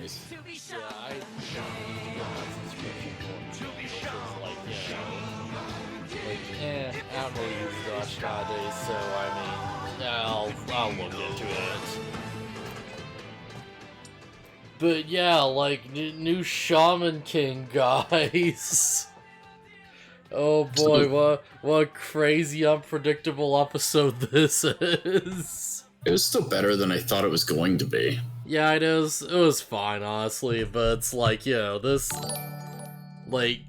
nice. To be shown. Yeah, I I don't really use Rush nowadays, so I mean, I'll look into it. But yeah, like, new Shaman King, guys. Oh boy, what a crazy, unpredictable episode this is. It was still better than I thought it was going to be. Yeah, it was fine, honestly, but it's like, this, like,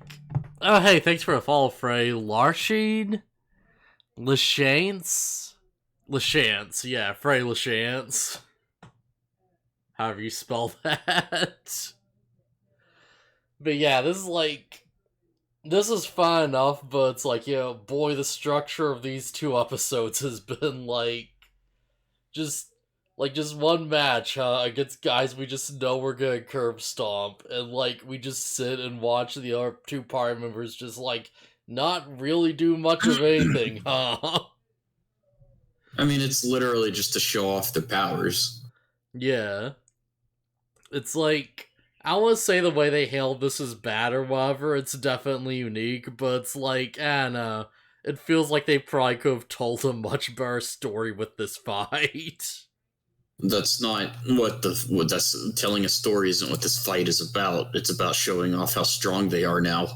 oh hey, thanks for a follow, Frey. Larsheen? Lachance? Yeah, Frey Lachance. However you spell that. But yeah, this is fine enough, but it's like, boy, the structure of these two episodes has been just one match, against guys we just know we're gonna curb stomp, and we just sit and watch the other two party members just not really do much of anything, huh? I mean, it's literally just to show off their powers. Yeah. It's I don't want to say the way they handled this is bad or whatever, it's definitely unique, but it's I don't know. It feels like they probably could have told a much better story with this fight. That's not what that's telling a story isn't what this fight is about. It's about showing off how strong they are now.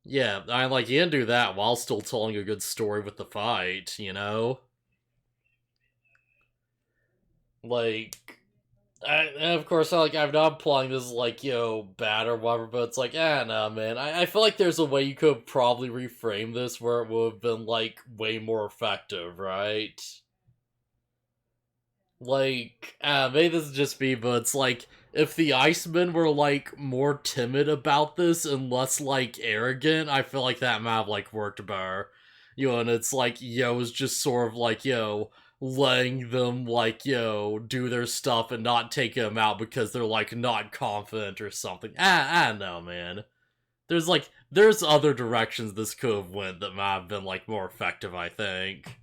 Yeah, I you can do that while still telling a good story with the fight, you know? Of course, I'm not implying this is, bad or whatever, but it's nah, man. I feel like there's a way you could probably reframe this where it would have been, way more effective, right? Maybe this is just me, but it's if the Icemen were, more timid about this and less, arrogant, I feel like that might have, worked better. And it's it's just sort of letting them, do their stuff and not taking them out because they're, not confident or something. I don't know, man. There's other directions this could have went that might have been, more effective, I think.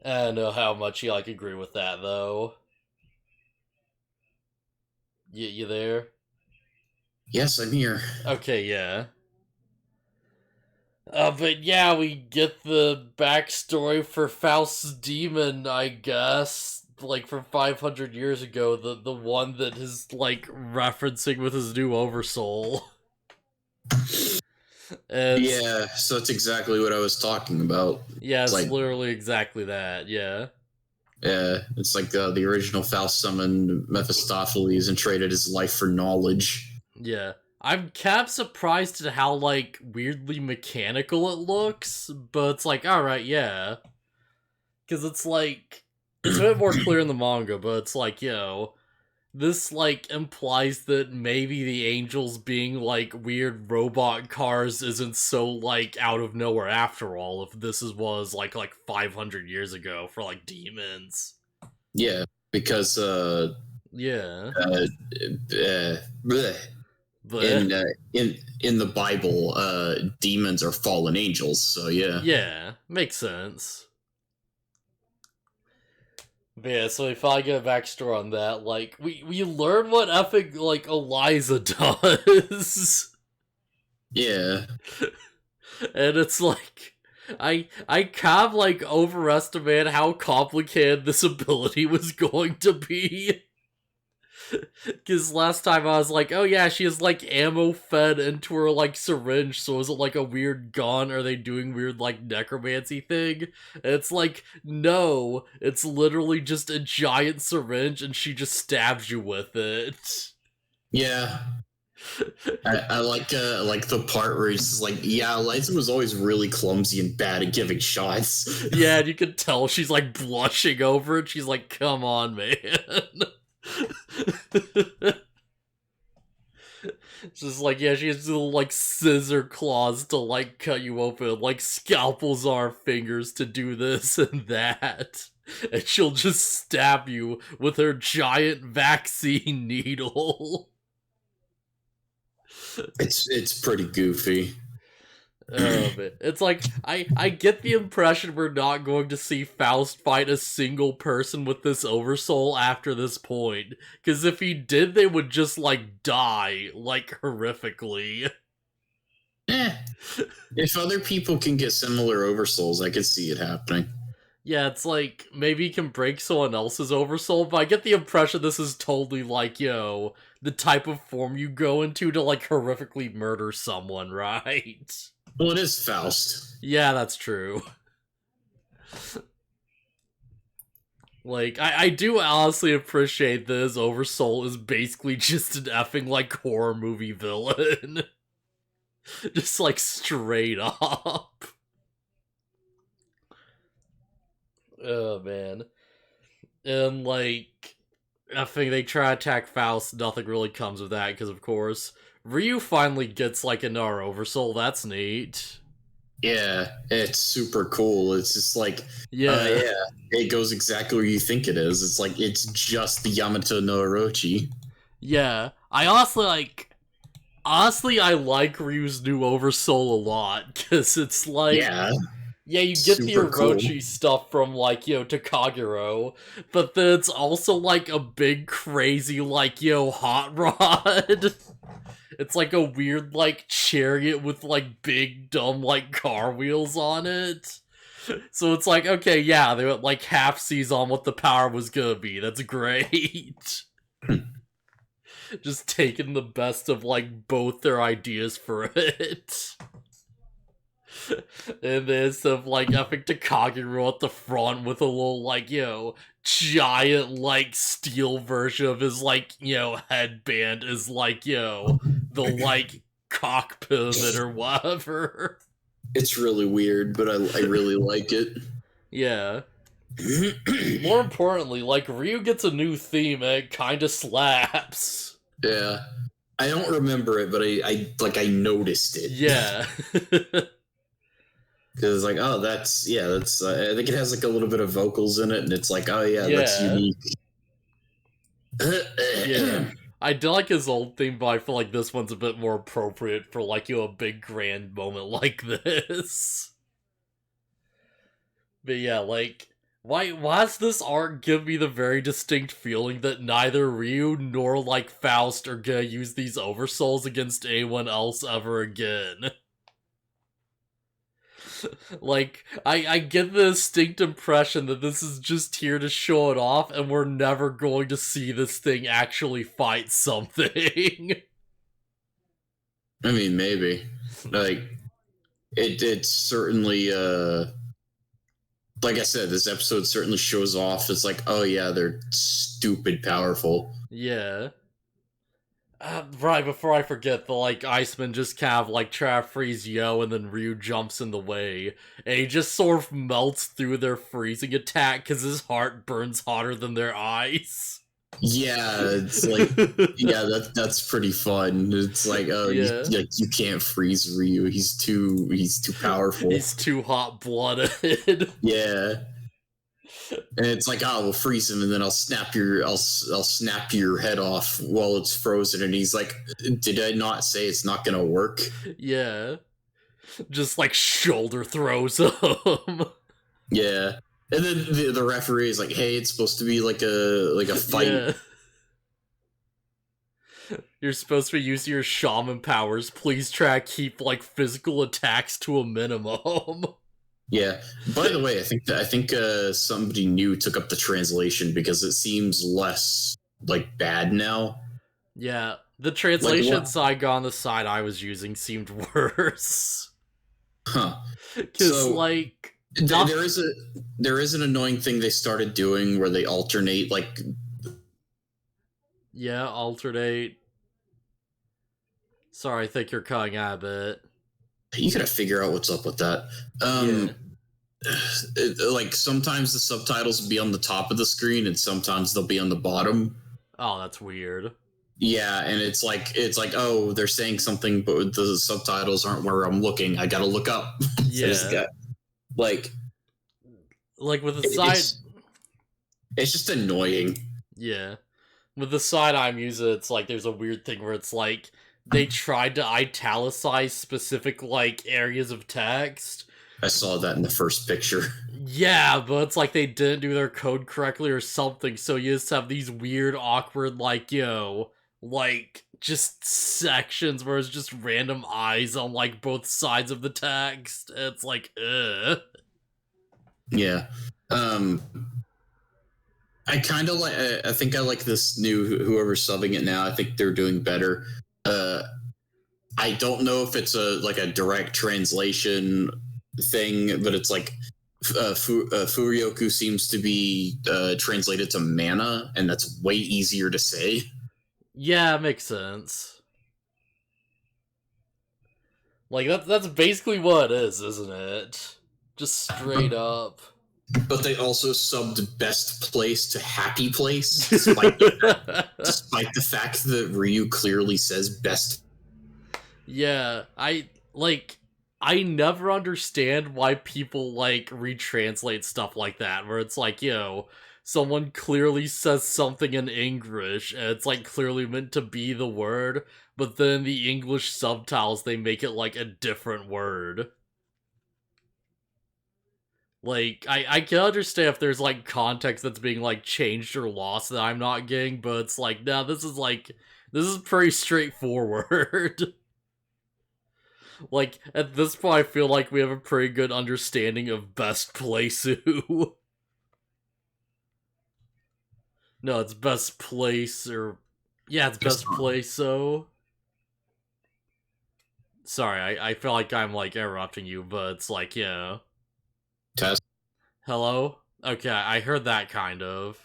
I don't know how much you, agree with that, though. You there? Yes, I'm here. Okay, yeah. But yeah, we get the backstory for Faust's demon, I guess. From 500 years ago, the one that is, referencing with his new Oversoul. Yeah, so that's exactly what I was talking about. Yeah, it's literally exactly that, yeah. Yeah, it's the original Faust summoned Mephistopheles and traded his life for knowledge. Yeah. I'm kind of surprised at how, weirdly mechanical it looks, but it's alright, yeah. Because it's it's a bit more clear in the manga, but it's this, implies that maybe the angels being, weird robot cars isn't so, out of nowhere after all, if this was, 500 years ago for, demons. Yeah, because, yeah. In the Bible, demons are fallen angels, so yeah. Yeah, makes sense. But yeah, so if I get a backstory on that, we learn what effing, Eliza does. Yeah. And it's I kind of, overestimated how complicated this ability was going to be. Because last time I was oh yeah, she has, ammo fed into her, syringe, so is it, a weird gun? Are they doing weird, necromancy thing? And it's no, it's literally just a giant syringe, and she just stabs you with it. Yeah. I like the part where he's yeah, Eliza was always really clumsy and bad at giving shots. Yeah, and you can tell she's, blushing over it. She's come on, man. It's just yeah, she has little scissor claws to cut you open, scalpels on her fingers to do this and that, and she'll just stab you with her giant vaccine needle. It's pretty goofy. It's like I get the impression we're not going to see Faust fight a single person with this Oversoul after this point, because if he did, they would just like die like horrifically. If other people can get similar Oversouls, I could see it happening. Yeah, it's like maybe he can break someone else's Oversoul, but I get the impression this is totally like, yo, the type of form you go into to like horrifically murder someone, right? Well, it is Faust. Yeah, that's true. Like, I do honestly appreciate this Oversoul is basically just an effing, like, horror movie villain. Just, like, straight up. Oh, man. And, like, I think they try to attack Faust, nothing really comes of that, because, of course, Ryu finally gets, like, another Oversoul, that's neat. Yeah, it's super cool. It's just like, Yeah. it goes exactly where you think it is. It's like, it's just the Yamato no Orochi. Yeah. I honestly, like... Honestly, I like Ryu's new Oversoul a lot, because it's like... Yeah, you get the Orochi cool stuff from, like, Takaguro, but then it's also, like, a big, crazy, like, hot rod. It's like a weird, like, chariot with, like, big, dumb, like, car wheels on it. So it's like, okay, yeah, they went, like, half seas on what the power was gonna be. That's great. Just taking the best of, like, both their ideas for it. And this of like epic Takaguro at the front with a little like giant like steel version of his like headband is like the like cockpit of it or whatever. It's really weird, but I really like it. Yeah. More importantly, like Ryu gets a new theme and it kind of slaps. Yeah, I don't remember it, but I noticed it. Yeah. Because like, oh, that's I think it has like a little bit of vocals in it, and it's like, oh yeah. That's unique. Yeah, I do like his old theme, but I feel like this one's a bit more appropriate for like a big grand moment like this. But yeah, like why does this art give me the very distinct feeling that neither Ryu nor like Faust are gonna use these Oversouls against anyone else ever again? Like, I get the distinct impression that this is just here to show it off, and we're never going to see this thing actually fight something. I mean, maybe. Like, it's certainly, like I said, this episode certainly shows off. It's like, oh yeah, they're stupid powerful. Yeah. Right, before I forget, the, like, Iceman just kind of, like, try to freeze Yo, and then Ryu jumps in the way, and he just sort of melts through their freezing attack because his heart burns hotter than their eyes. Yeah, it's like, yeah, that's pretty fun. It's like, oh, yeah. you can't freeze Ryu. He's too powerful. He's too hot-blooded. Yeah. And it's like, oh, we'll freeze him, and then I'll snap your head off while it's frozen. And he's like, did I not say it's not gonna work? Yeah, just like shoulder throws him. Yeah, and then the referee is like, hey, it's supposed to be like a fight. Yeah. You're supposed to be using your shaman powers. Please try to keep like physical attacks to a minimum. Yeah. By the way, I think somebody new took up the translation because it seems less like bad now. Yeah, the translations I got on the side I was using seemed worse. Huh. Because like there is an annoying thing they started doing where they alternate like. Yeah, alternate. Sorry, I think you're cutting out a bit. You gotta figure out what's up with that. Like sometimes the subtitles will be on the top of the screen and sometimes they'll be on the bottom. Oh, that's weird. Yeah, and it's like oh, they're saying something, but the subtitles aren't where I'm looking. I gotta look up. Yeah. Like with the side, it's just annoying. Yeah, with the side I'm using, it's like there's a weird thing where it's like they tried to italicize specific, like, areas of text. I saw that in the first picture. Yeah, but it's like they didn't do their code correctly or something, so you just have these weird, awkward, like, like, just sections where it's just random eyes on, like, both sides of the text. It's like, ugh. Yeah. I kind of like. I think I like this new whoever's subbing it now. I think they're doing better. I don't know if it's a direct translation thing, but it's like Furyoku seems to be translated to mana, and that's way easier to say. Yeah, it makes sense. Like, that's basically what it is, isn't it? Just straight up. But they also subbed best place to happy place, despite the fact that Ryu clearly says best. Yeah, I never understand why people, like, retranslate stuff like that, where it's like, someone clearly says something in English, and it's, like, clearly meant to be the word, but then the English subtitles, they make it, like, a different word. Like, I can understand if there's, like, context that's being, like, changed or lost that I'm not getting, but it's like, nah, this is pretty straightforward. Like, at this point, I feel like we have a pretty good understanding of best place who. No, it's best place, or... Yeah, it's best place, so... Sorry, I feel like I'm, like, interrupting you, but it's like, yeah. Test. Hello? Okay, I heard that, kind of.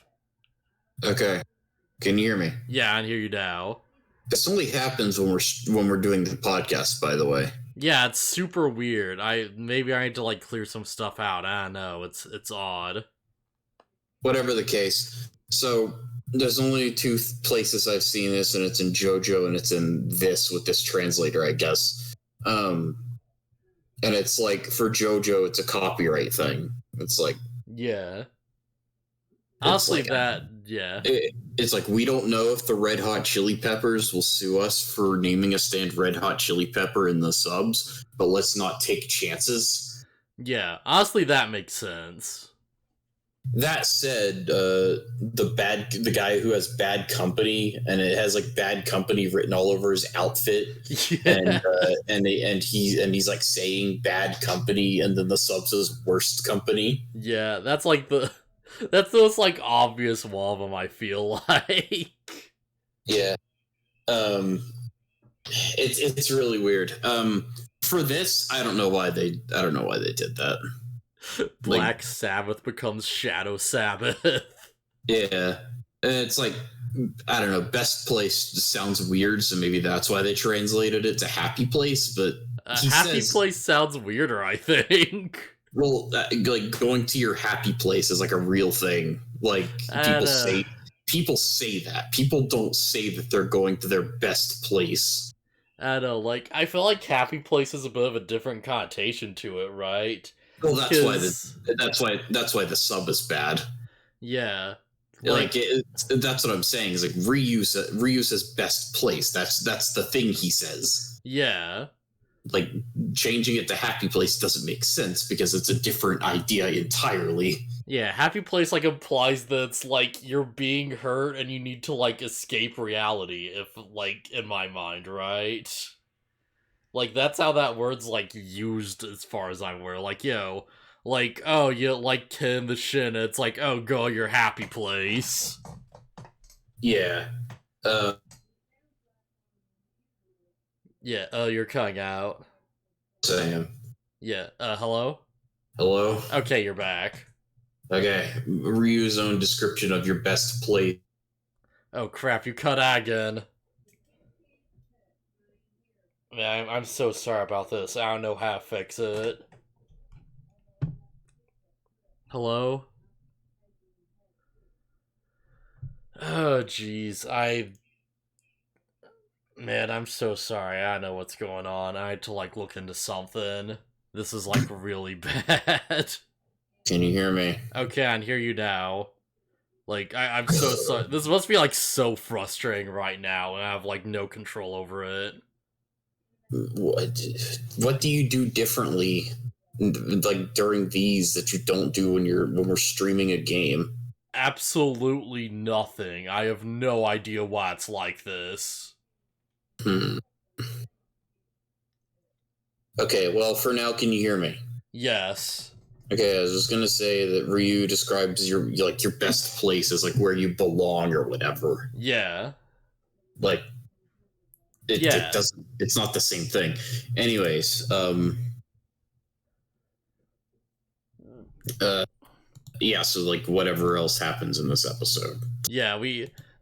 Okay. Can you hear me? Yeah, I can hear you now. This only happens when we're doing the podcast, by the way. Yeah, it's super weird. Maybe I need to, like, clear some stuff out. I don't know. It's odd. Whatever the case. So there's only two places I've seen this, and it's in JoJo and it's in this with this translator, I guess. And it's like for JoJo, it's a copyright thing. It's like, yeah. Honestly, like, yeah. It's like, we don't know if the Red Hot Chili Peppers will sue us for naming a stand Red Hot Chili Pepper in the subs, but let's not take chances. Yeah, honestly, that makes sense. That said, the guy who has Bad Company, and it has like Bad Company written all over his outfit, yeah. and he's like saying Bad Company, and then the sub says Worst Company. Yeah, that's like that's the most, like, obvious one of them, I feel like. Yeah. It's really weird. For this, I don't know why they did that. Black Sabbath becomes Shadow Sabbath. Yeah. It's like, I don't know, best place just sounds weird, so maybe that's why they translated it to happy place, but happy place sounds weirder, I think. Well, like, going to your happy place is like a real thing. Like, people say that. People don't say that they're going to their best place. I know, like, I feel like happy place is a bit of a different connotation to it, right? Well, that's why the sub is bad. Yeah. Like that's what I'm saying. Is like Ryu says best place. That's the thing he says. Yeah. Like, changing it to happy place doesn't make sense because it's a different idea entirely. Yeah, happy place, like, implies that it's like you're being hurt and you need to, like, escape reality, if, like, in my mind, right? Like, that's how that word's, like, used as far as I'm aware. Like, like, oh, you like Ken the Shin, it's like, oh, go your happy place. Yeah. Yeah, oh, you're cutting out. I am. Yeah, hello? Hello? Okay, you're back. Okay, Ryu's own description of your best place. Oh crap, you cut out again. Man, I'm so sorry about this. I don't know how to fix it. Hello? Oh, jeez. Man, I'm so sorry. I don't know what's going on. I had to, like, look into something. This is, like, really bad. Can you hear me? Okay, I can hear you now. Like, I'm so sorry. This must be, like, so frustrating right now, and I have, like, no control over it. what do you do differently, like during these, that you don't do when we're streaming a game? Absolutely nothing. I have no idea why it's like this. Hmm. Okay, well, for now, can you hear me? Yes. Okay, I was just gonna say that Ryu describes your best place as like where you belong or whatever. Yeah. Like it Yeah. doesn't. It's not the same thing. Anyways, uh, yeah. So like whatever else happens in this episode. Yeah,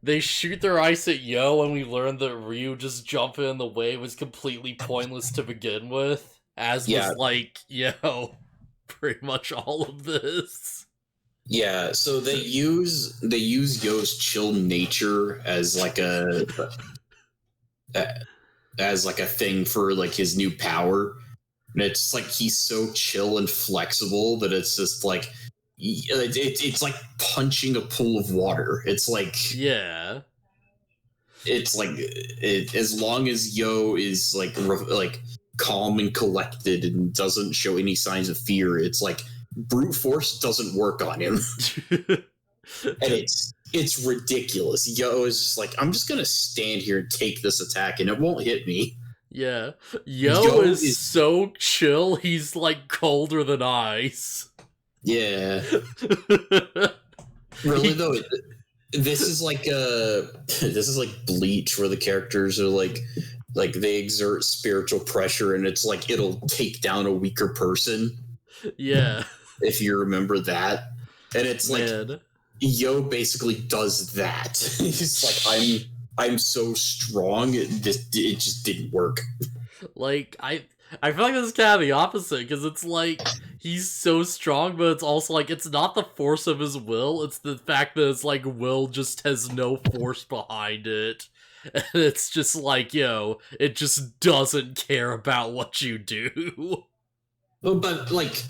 they shoot their ice at Yo, and we learn that Ryu just jumping in the way was completely pointless to begin with, as Yeah, was like, Yo, pretty much all of this. yeah. So they use Yo's chill nature as like a thing for like his new power. And it's like he's so chill and flexible that it's just like it's like punching a pool of water. Yeah. As long as Yo is like calm and collected and doesn't show any signs of fear, it's like brute force doesn't work on him. And it's ridiculous. Yo is just like, I'm just gonna stand here and take this attack and it won't hit me. Yeah. Yo Yo is is so chill, he's like colder than ice. Yeah. Really though, this is like Bleach, where the characters are like they exert spiritual pressure and it's like it'll take down a weaker person, Yeah. if you remember that. And it's like Man. Yo basically does that. He's like, I'm so strong, it just didn't work. Like, I feel like this is kind of the opposite, because it's like, he's so strong, but it's also like, it's not the force of his will, it's the fact that it's like, will just has no force behind it. And it's just like, yo, it just doesn't care about what you do. Well, but like,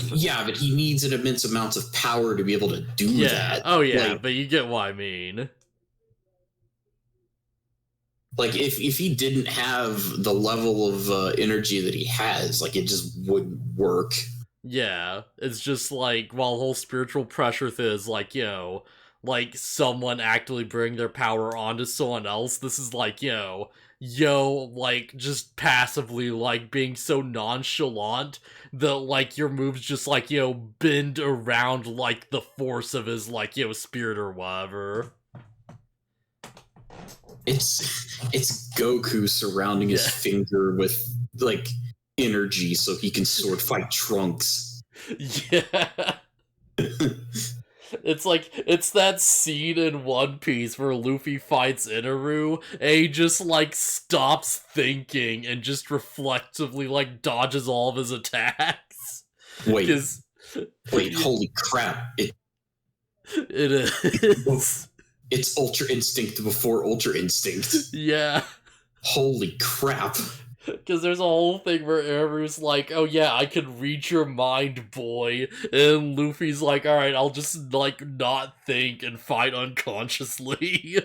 yeah, but he needs an immense amount of power to be able to do Yeah, that. oh yeah, Like, but you get what I mean. like if he didn't have the level of energy that he has, like it just wouldn't work. Yeah, it's just like, while the whole spiritual pressure thing is like, like someone actively bring their power onto someone else, this is like, like just passively like being so nonchalant that like your moves just like, bend around like the force of his like, spirit or whatever. It's Goku surrounding his finger with like energy so he can sword fight Trunks. Yeah. It's like, it's that scene in One Piece where Luffy fights Inaru, and he just, like, stops thinking and just reflexively, like, dodges all of his attacks. Wait, Cause, holy crap. It is. It's Ultra Instinct before Ultra Instinct. Yeah. Holy crap. Because there's a whole thing where Inaru's like, oh yeah, I can read your mind, boy. And Luffy's like, alright, I'll just, like, not think and fight unconsciously.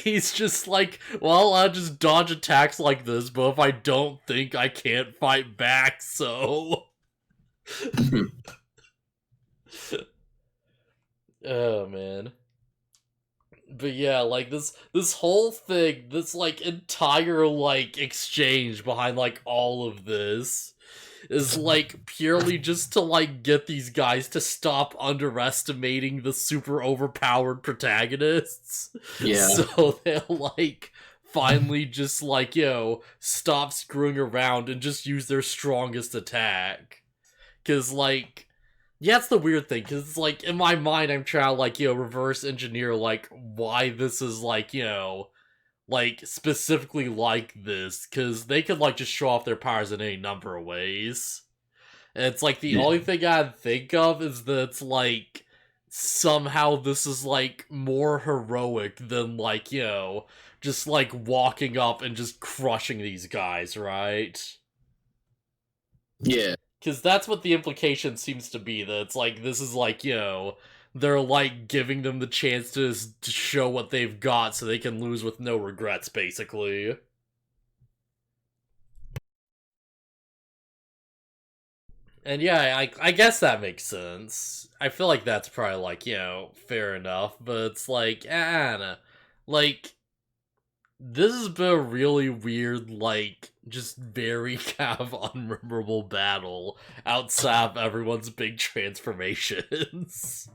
He's just like, well, I'll just dodge attacks like this, but if I don't think, I can't fight back, so... Oh, man. But yeah, like, this whole thing, this, like, entire, like, exchange behind, like, all of this is, like, purely just to, like, get these guys to stop underestimating the super overpowered protagonists. Yeah. So they'll, like, finally just, like, stop screwing around and just use their strongest attack. Because, like, yeah, it's the weird thing, because it's like, in my mind, I'm trying to, like, reverse engineer, like, why this is, like, like, specifically like this, because they could, like, just show off their powers in any number of ways. And it's like, the only thing I think of is that it's like, somehow this is, like, more heroic than, like, just, like, walking up and just crushing these guys, right? Yeah. Because that's what the implication seems to be, that it's like, this is like, they're like giving them the chance to show what they've got so they can lose with no regrets, basically. And yeah, I guess that makes sense. I feel like that's probably like, fair enough, but it's like, I don't know. Like, this has been a really weird, like, just very kind of unmemorable battle outside of everyone's big transformations.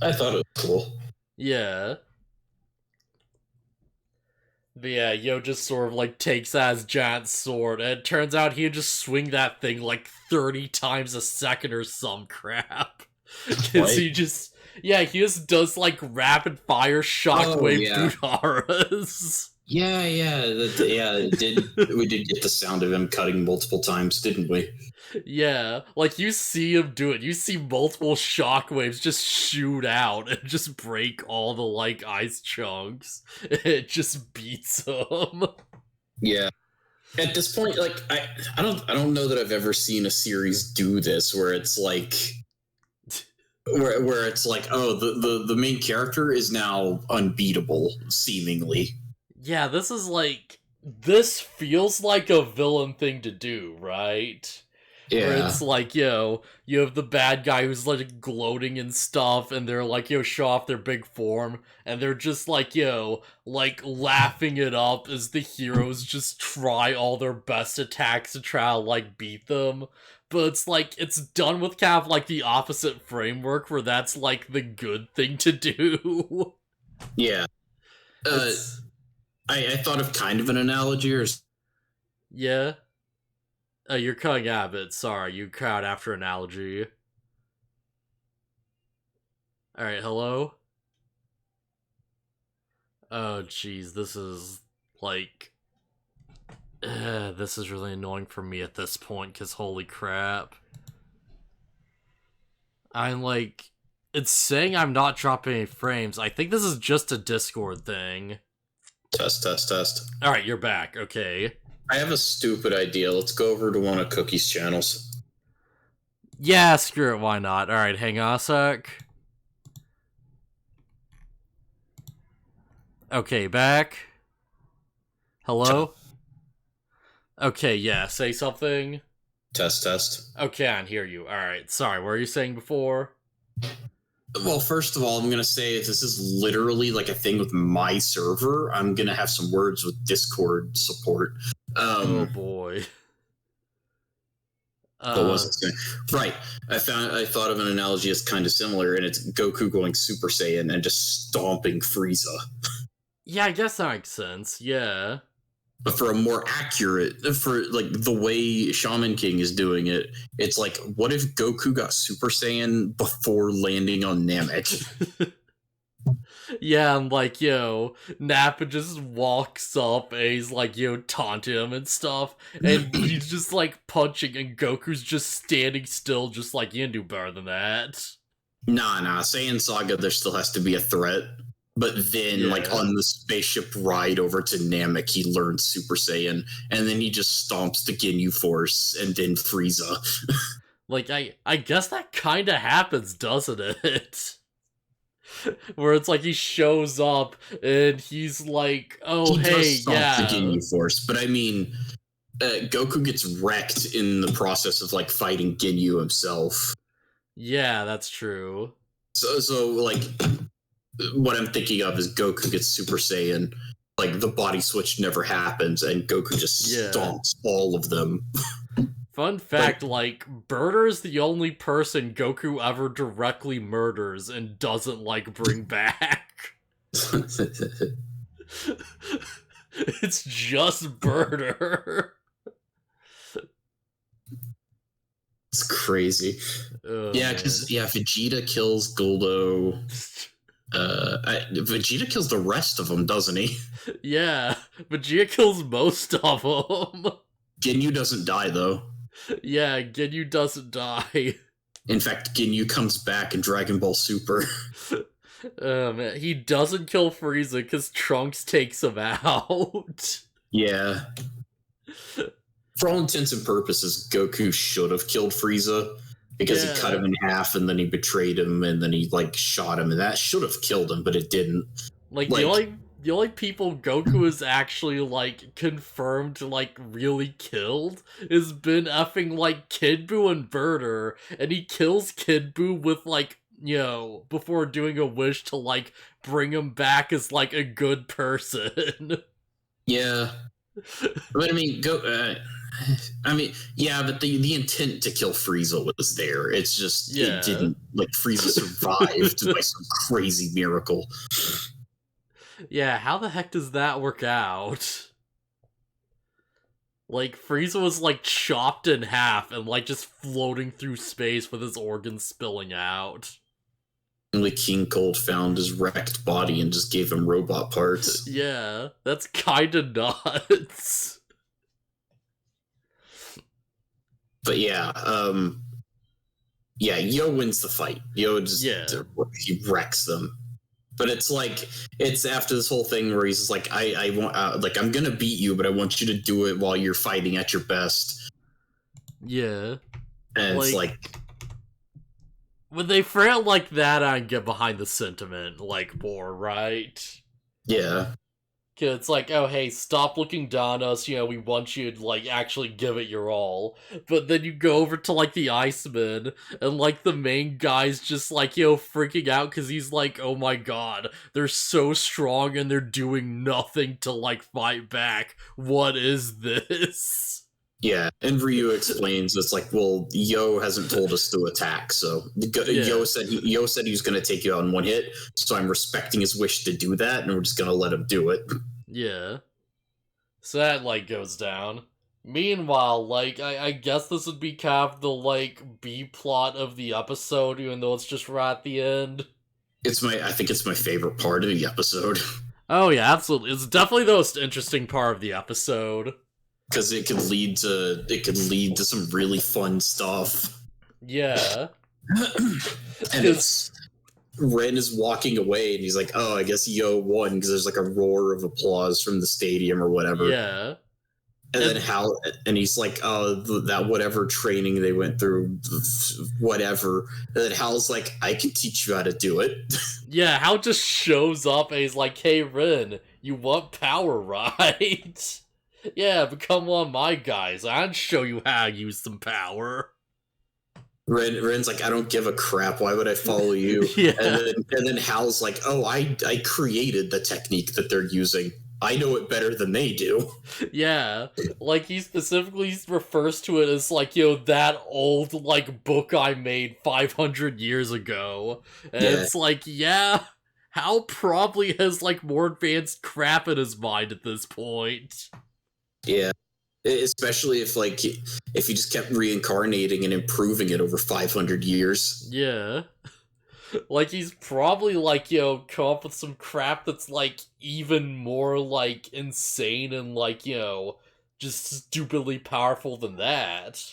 I thought it was cool. Yeah. But yeah, just sort of like takes out his giant sword, and it turns out he would just swing that thing like 30 times a second or some crap. Because he just does like rapid fire shockwave Dudaras. Yeah, we did get the sound of him cutting multiple times, didn't we? Yeah, like you see him do it. You see multiple shockwaves just shoot out and just break all the like ice chunks. It just beats him. Yeah. At this point, like I don't know that I've ever seen a series do this where it's like where it's like, oh, the main character is now unbeatable, seemingly. Yeah, this feels like a villain thing to do, right? Yeah. Where it's like, you have the bad guy who's like gloating and stuff, and they're like, show off their big form, and they're just like, like laughing it up as the heroes just try all their best attacks to try to like beat them. But it's like, it's done with kind of like the opposite framework where that's like the good thing to do. Yeah. I thought of kind of an analogy or... Yeah. You're cutting out of it. Sorry, you cut out after analogy. Alright, hello? Oh, jeez, this is, like... this is really annoying for me at this point, because holy crap. I'm like... It's saying I'm not dropping any frames. I think this is just a Discord thing. Test. Alright, you're back. Okay. I have a stupid idea. Let's go over to one of Cookie's channels. Yeah, screw it. Why not? Alright, hang on a sec. Okay, back. Hello? Okay, yeah, say something. Test. Okay, I can hear you. Alright, sorry, what were you saying before? Well, first of all, I'm going to say if this is literally like a thing with my server, I'm going to have some words with Discord support. Oh boy. What was it saying? Right. I thought of an analogy as kind of similar, and it's Goku going Super Saiyan and just stomping Frieza. Yeah, I guess that makes sense. Yeah. But for a more accurate, for like the way Shaman King is doing it, it's like, what if Goku got Super Saiyan before landing on Namek? Yeah, I'm like, Nappa just walks up and he's like, taunting him and stuff, and he's just like punching, and Goku's just standing still, just like, you can do better than that. Nah, Saiyan Saga, there still has to be a threat. But then, like, on the spaceship ride over to Namek, he learns Super Saiyan, and then he just stomps the Ginyu Force, and then Frieza. Like, I guess that kind of happens, doesn't it? Where it's like he shows up, and he's like, oh, he hey, does stomp the Ginyu Force, but I mean, Goku gets wrecked in the process of, like, fighting Ginyu himself. Yeah, that's true. So like... What I'm thinking of is Goku gets Super Saiyan, like the body switch never happens, and Goku just stomps all of them. Fun fact, like, Burter is the only person Goku ever directly murders and doesn't, like, bring back. It's just Burter. It's crazy. Because Vegeta kills Goldo. Vegeta kills the rest of them, doesn't he? Yeah, Vegeta kills most of them. Ginyu doesn't die, though. Yeah, Ginyu doesn't die. In fact, Ginyu comes back in Dragon Ball Super. Man, he doesn't kill Frieza because Trunks takes him out. Yeah. For all intents and purposes, Goku should have killed Frieza. Because he cut him in half, and then he betrayed him, and then he, like, shot him, and that should have killed him, but it didn't. Like, the the only people Goku is actually, like, confirmed, like, really killed has been effing, like, Kid Buu and Birder, and he kills Kid Buu with, like, you know, before doing a wish to, like, bring him back as, like, a good person. Yeah. But I mean, I mean, yeah, but the intent to kill Frieza was there. It's just it Yeah. didn't, like, Frieza survived by some crazy miracle. Yeah, how the heck does that work out? Like, Frieza was, like, chopped in half and, like, just floating through space with his organs spilling out. Only King Cold found his wrecked body and just gave him robot parts. Yeah, that's kinda nuts. But yeah, yeah, Yo wins the fight. Yo just he wrecks them. But it's like, it's after this whole thing where he's just like, I want, like, I'm gonna beat you, but I want you to do it while you're fighting at your best. Yeah. And it's like, when they frame it like that, I get behind the sentiment, like, more, right? yeah. It's like, oh, hey, stop looking down on us, you know, we want you to, like, actually give it your all. But then you go over to, like, the Iceman, and, like, the main guy's just, like, you know, freaking out because he's like, oh my god, they're so strong and they're doing nothing to, like, fight back. What is this? Yeah, and Ryu explains it's like, well, Yo hasn't told us to attack, so Yo said he was going to take you out in one hit, so I'm respecting his wish to do that, and we're just going to let him do it. Yeah. So that, like, goes down. Meanwhile, like, I guess this would be kind of the, like, B-plot of the episode, even though it's just right at the end. I think it's my favorite part of the episode. Oh yeah, absolutely. It's definitely the most interesting part of the episode. Because it could lead to some really fun stuff. Yeah. And it's Ren is walking away and he's like, oh, I guess Yo won, because there's like a roar of applause from the stadium or whatever. Yeah. And then Hal, and he's like, oh, that whatever training they went through, whatever. And then Hal's like, I can teach you how to do it. Yeah, Hal just shows up and he's like, hey, Ren, you want power, right? Yeah, become one of my guys. I'd show you how to use some power. Ren's like, I don't give a crap. Why would I follow you? Yeah. And then Hal's like, oh, I created the technique that they're using. I know it better than they do. Yeah, like, he specifically refers to it as, like, you know, that old, like, book I made 500 years ago. And it's like, yeah, Hal probably has, like, more advanced crap in his mind at this point. Yeah. Especially if he just kept reincarnating and improving it over 500 years. Yeah. Like, he's probably, like, you know, come up with some crap that's, like, even more, like, insane and, like, you know, just stupidly powerful than that.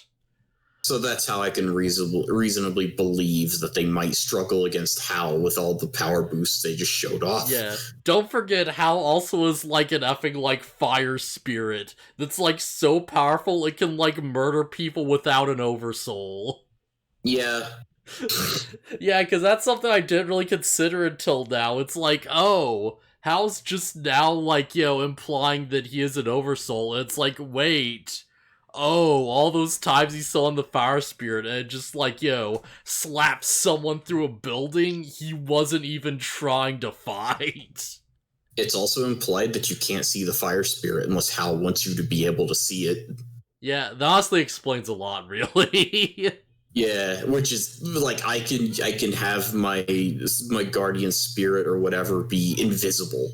So that's how I can reasonably believe that they might struggle against Hal with all the power boosts they just showed off. Yeah. Don't forget, Hal also is, like, an effing, like, fire spirit that's, like, so powerful it can, like, murder people without an Oversoul. Yeah. Yeah, because that's something I didn't really consider until now. It's like, oh, Hal's just now, like, you know, implying that he is an Oversoul. And it's like, wait, oh, all those times he saw in the fire spirit and just, like, you know, slapped someone through a building, he wasn't even trying to fight. It's also implied that you can't see the fire spirit unless Hal wants you to be able to see it. Yeah, that honestly explains a lot, really. Yeah, which is like, I can have my guardian spirit or whatever be invisible,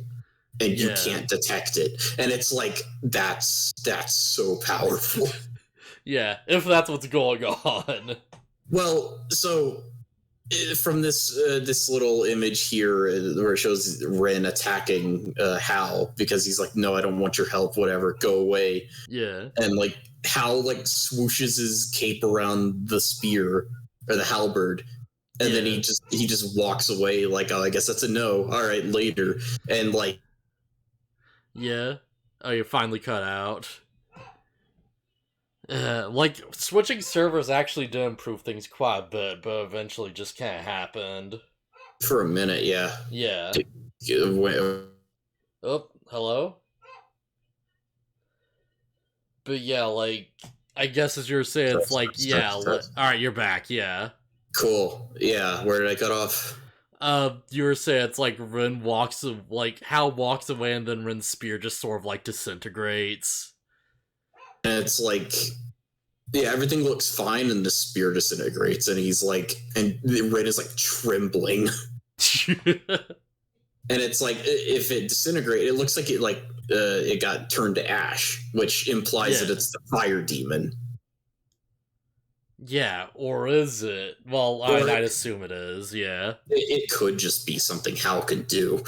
and you can't detect it, and it's like, that's so powerful. Yeah, if that's what's going on. Well, so from this little image here where it shows Ren attacking Hal because he's like, no, I don't want your help, whatever, go away. Yeah. And like Hal like swooshes his cape around the spear or the halberd, and then he just walks away like, oh, I guess that's a no. All right, later. And like, yeah. Oh, you're finally cut out. Like, switching servers actually did improve things quite a bit, but eventually just kind of happened. For a minute, yeah. Yeah. Oh, hello? But yeah, like, I guess as you were saying, it's like, yeah, alright, you're back, yeah. Cool. Yeah, where did I cut off? You were saying it's like Rin walks, like, Hal walks away and then Rin's spear just sort of, like, disintegrates. And it's like, yeah, everything looks fine, and the spear disintegrates, and he's like, and Rin is like trembling. And it's like, if it disintegrates, it looks like it got turned to ash, which implies that it's the fire demon. Yeah, or is it? Well, I'd assume it is, yeah. It could just be something Hal can do.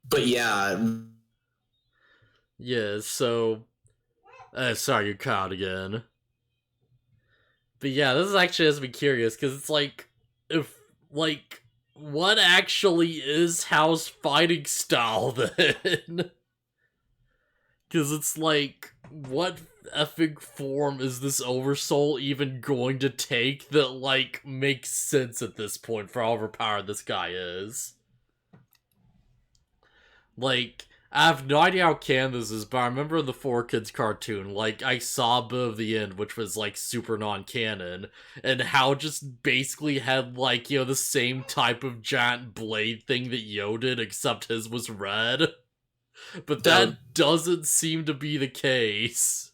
But yeah. Yeah, so... sorry, you cut out again. But yeah, this is actually has me curious, because it's like, if, like, what actually is Hal's fighting style then? Because it's like, what effing form is this Oversoul even going to take that, like, makes sense at this point for how overpowered this guy is? Like, I have no idea how canon this is, but I remember in the 4Kids cartoon, like, I saw a bit of the end, which was, like, super non-canon, and how just basically had, like, the same type of giant blade thing that Yo did, except his was red. But that doesn't seem to be the case.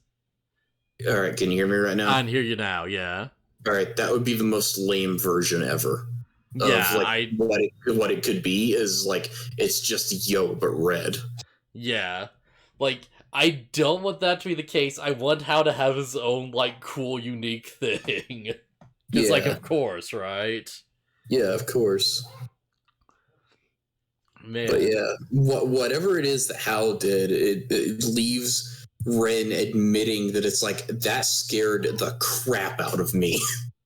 Alright, can you hear me right now? I can hear you now, yeah. Alright, that would be the most lame version ever. Yeah, of like what it could be is like it's just Yo but red. Yeah. Like, I don't want that to be the case. I want Hal to have his own, like, cool, unique thing. It's like, of course, right? Yeah, of course. Man. But yeah, whatever it is that Hal did, it leaves Ren admitting that it's like, that scared the crap out of me.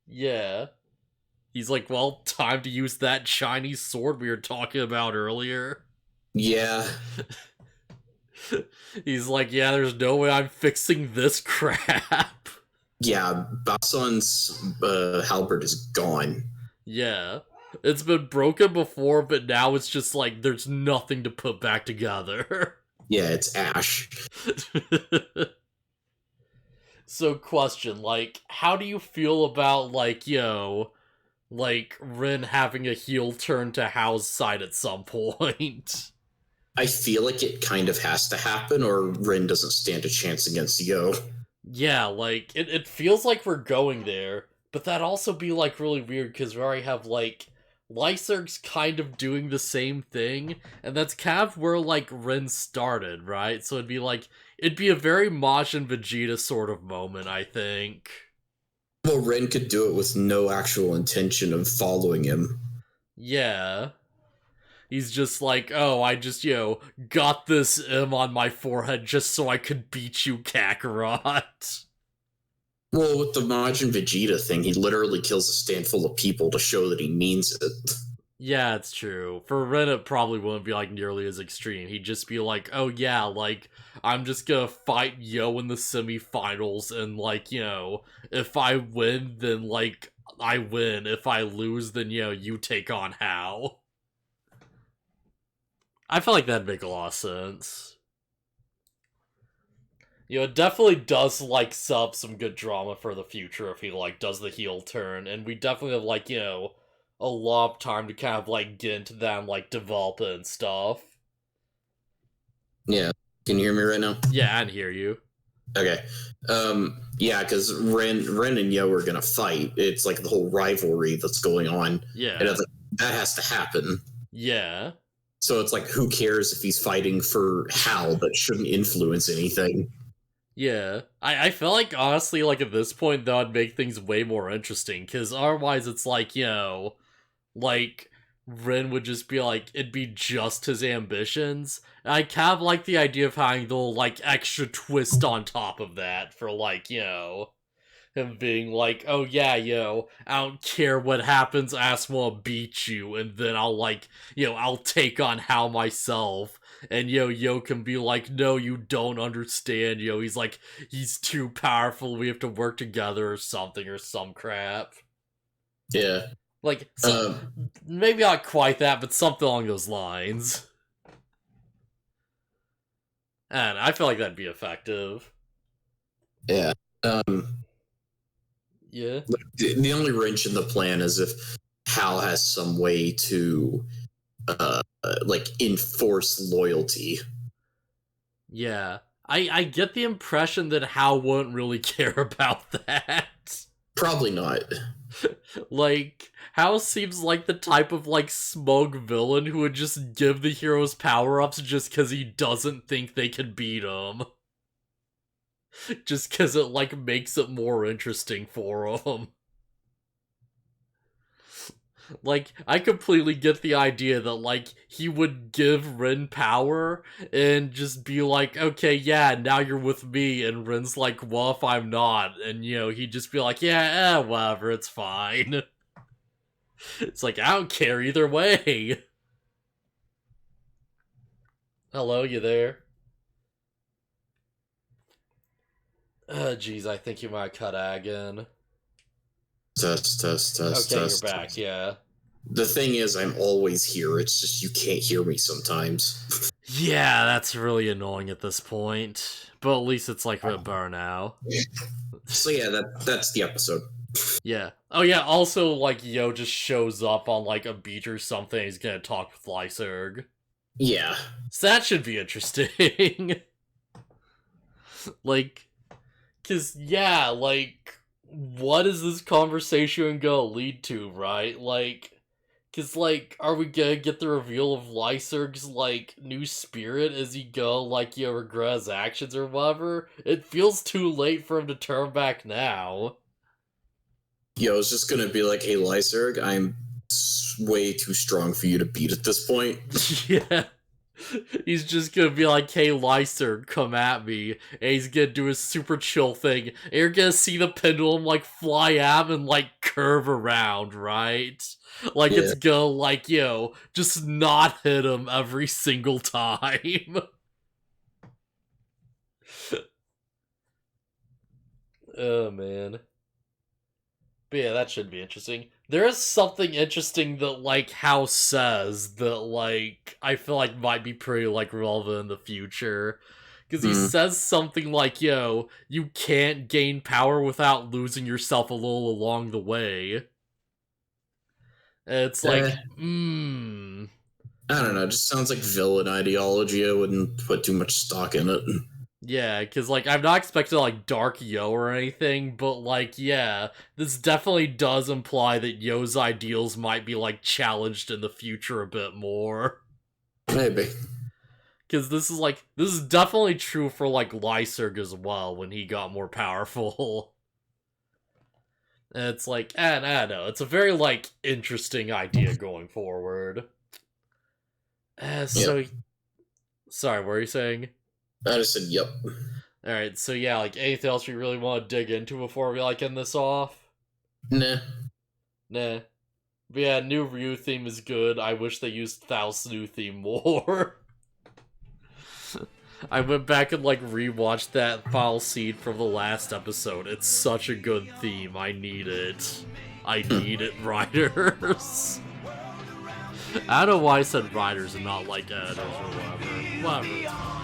Yeah. He's like, well, time to use that Chinese sword we were talking about earlier. Yeah. He's like, yeah, there's no way I'm fixing this crap. Yeah, Basan's halberd is gone. Yeah. It's been broken before, but now it's just like, there's nothing to put back together. Yeah, it's ash. So, question, like, how do you feel about, like, like, Rin having a heel turn to Hal's side at some point? I feel like it kind of has to happen, or Rin doesn't stand a chance against Yo. Yeah, like, it feels like we're going there, but that'd also be, like, really weird, because we already have, like, Lyserg's kind of doing the same thing, and that's kind of where, like, Rin started, right? So it'd be a very Majin Vegeta sort of moment, I think. Well, Ren could do it with no actual intention of following him. Yeah. He's just like, oh, I just, got this M on my forehead just so I could beat you, Kakarot. Well, with the Majin Vegeta thing, he literally kills a stand full of people to show that he means it. Yeah, it's true. For Ren, it probably wouldn't be, like, nearly as extreme. He'd just be like, oh yeah, like, I'm just gonna fight Yo in the semifinals, and, like, if I win, then, like, I win. If I lose, then, you take on Hal. I feel like that'd make a lot of sense. It definitely does, like, sub some good drama for the future if he, like, does the heel turn, and we definitely have, like, a lot of time to kind of, like, get into that and, like, develop it and stuff. Yeah. Can you hear me right now? Yeah, I can hear you. Okay. Yeah, because Ren and Yo are gonna fight. It's like the whole rivalry that's going on. Yeah. And that has to happen. Yeah. So it's like, who cares if he's fighting for Hal that shouldn't influence anything? Yeah. I feel like, honestly, like, at this point, that would make things way more interesting, because otherwise it's like, like, Ren would just be like, it'd be just his ambitions. And I kind of like the idea of having the, like, extra twist on top of that for, like, him being like, oh yeah, I don't care what happens, I just want to beat you, and then I'll, like, I'll take on Hal myself. And Yo can be like, no, you don't understand, he's like, he's too powerful, we have to work together or something, or some crap. Yeah. Like, maybe not quite that, but something along those lines. And I feel like that'd be effective. Yeah. Yeah. The only wrench in the plan is if Hal has some way to like enforce loyalty. Yeah. I get the impression that Hal wouldn't really care about that. Probably not. Like, Hal seems like the type of, like, smug villain who would just give the heroes power-ups just because he doesn't think they can beat him. Just because it, like, makes it more interesting for him. Like, I completely get the idea that, like, he would give Rin power and just be like, okay, yeah, now you're with me, and Rin's like, well, if I'm not, and, you know, he'd just be like, yeah, whatever, it's fine. It's like, I don't care either way. Hello, you there? Jeez, I think you might cut again. Test. Okay, you're back, yeah. The thing is, I'm always here. It's just you can't hear me sometimes. Yeah, that's really annoying at this point. But at least it's like a bar now. So yeah, that's the episode. Yeah. Oh yeah, also, like, Yo just shows up on, like, a beach or something. He's gonna talk with Lyserg. Yeah. So that should be interesting. Like, cause, yeah, like, what is this conversation gonna lead to, right? Like, cause, like, are we gonna get the reveal of Lyserg's, like, new spirit as he go, like, you know, regret his actions or whatever? It feels too late for him to turn back now. Yo, it's just gonna be like, hey, Lyserg, I'm way too strong for you to beat at this point. Yeah. He's just gonna be like, hey, Lyserg, come at me. And he's gonna do his super chill thing. And you're gonna see the pendulum, like, fly out and, like, curve around, right? Like, Yeah. it's gonna, like, yo, just not hit him every single time. Oh, man. But yeah, that should be interesting. There is something interesting that, like, House says that, like, I feel like might be pretty, like, relevant in the future. Because he says something like, yo, you can't gain power without losing yourself a little along the way. And it's like, I don't know, it just sounds like villain ideology. I wouldn't put too much stock in it. Yeah, because, like, I'm not expecting, like, Dark Yo or anything, but, like, yeah, this definitely does imply that Yo's ideals might be, like, challenged in the future a bit more. Maybe. Because this is definitely true for, like, Lyserg as well, when he got more powerful. And it's like, I don't know, it's a very, like, interesting idea going forward. Sorry, what were you saying? I just said, yep. Alright, so yeah, like, anything else we really want to dig into before we, like, end this off? Nah. Nah. But yeah, new Ryu theme is good. I wish they used Thao's new theme more. I went back and, like, rewatched that final scene from the last episode. It's such a good theme. I need it. I need it, writers. I don't know why I said writers and not, like, editors or whatever. Whatever.